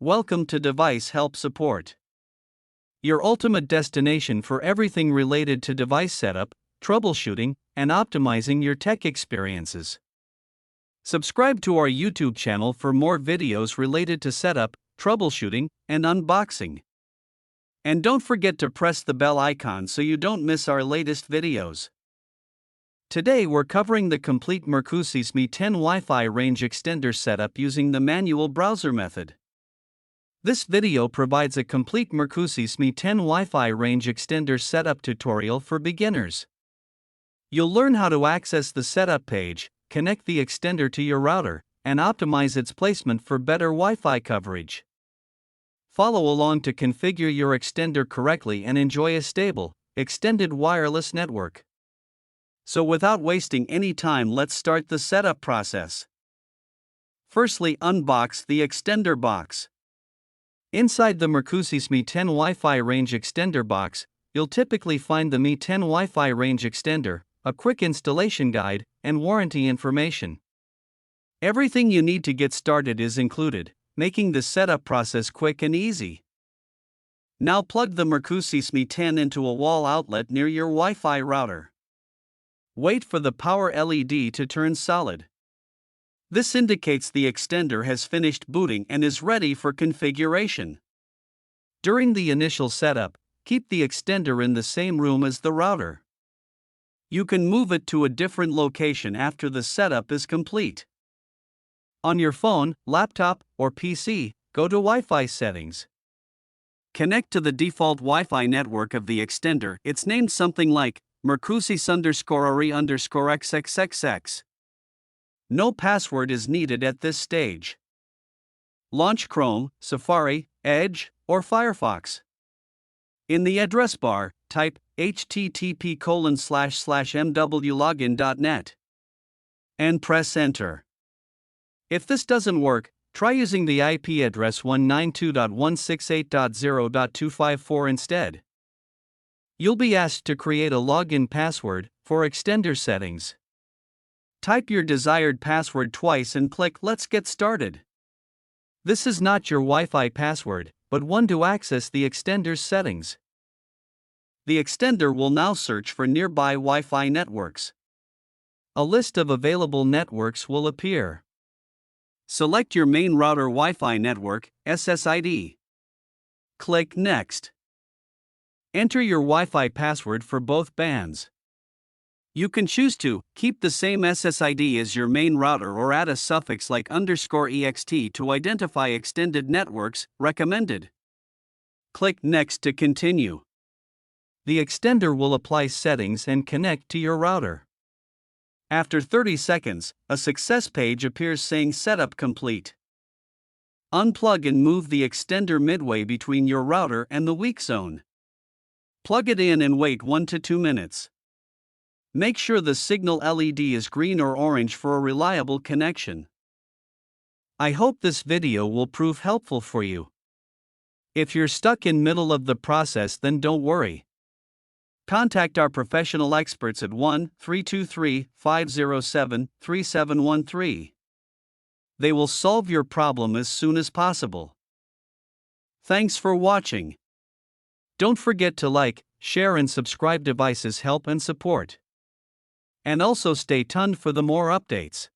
Welcome to Device Help Support, your ultimate destination for everything related to device setup, troubleshooting, and optimizing your tech experiences. Subscribe to our YouTube channel for more videos related to setup, troubleshooting, and unboxing. And don't forget to press the bell icon so you don't miss our latest videos. Today we're covering the complete Mercusys ME10 Wi-Fi range extender setup using the manual browser method. This video provides a complete Mercusys ME10 Wi-Fi range extender setup tutorial for beginners. You'll learn how to access the setup page, connect the extender to your router, and optimize its placement for better Wi-Fi coverage. Follow along to configure your extender correctly and enjoy a stable, extended wireless network. So without wasting any time, let's start the setup process. Firstly, unbox the extender box. Inside the Mercusys ME10 Wi-Fi range extender box, you'll typically find the ME10 Wi-Fi range extender, a quick installation guide, and warranty information. Everything you need to get started is included, making the setup process quick and easy. Now plug the Mercusys ME10 into a wall outlet near your Wi-Fi router. Wait for the power LED to turn solid. This indicates the extender has finished booting and is ready for configuration. During the initial setup, keep the extender in the same room as the router. You can move it to a different location after the setup is complete. On your phone, laptop, or PC, go to Wi-Fi settings. Connect to the default Wi-Fi network of the extender. It's named something like Mercusys_RE_XXXX. No password is needed at this stage. Launch Chrome, Safari, Edge, or Firefox. In the address bar, type http://mwlogin.net and press Enter. If this doesn't work, try using the IP address 192.168.0.254 instead. You'll be asked to create a login password for extender settings. Type your desired password twice and click Let's Get Started. This is not your Wi-Fi password, but one to access the extender's settings. The extender will now search for nearby Wi-Fi networks. A list of available networks will appear. Select your main router Wi-Fi network, SSID. Click Next. Enter your Wi-Fi password for both bands. You can choose to keep the same SSID as your main router or add a suffix like _ext to identify extended networks, recommended. Click Next to continue. The extender will apply settings and connect to your router. After 30 seconds, a success page appears saying Setup Complete. Unplug and move the extender midway between your router and the weak zone. Plug it in and wait 1 to 2 minutes. Make sure the signal LED is green or orange for a reliable connection. I hope this video will prove helpful for you. If you're stuck in middle of the process, then don't worry. Contact our professional experts at 1-323-507-3713. They will solve your problem as soon as possible. Thanks for watching. Don't forget to like, share and subscribe. Devices Help and Support. And also stay tuned for the more updates.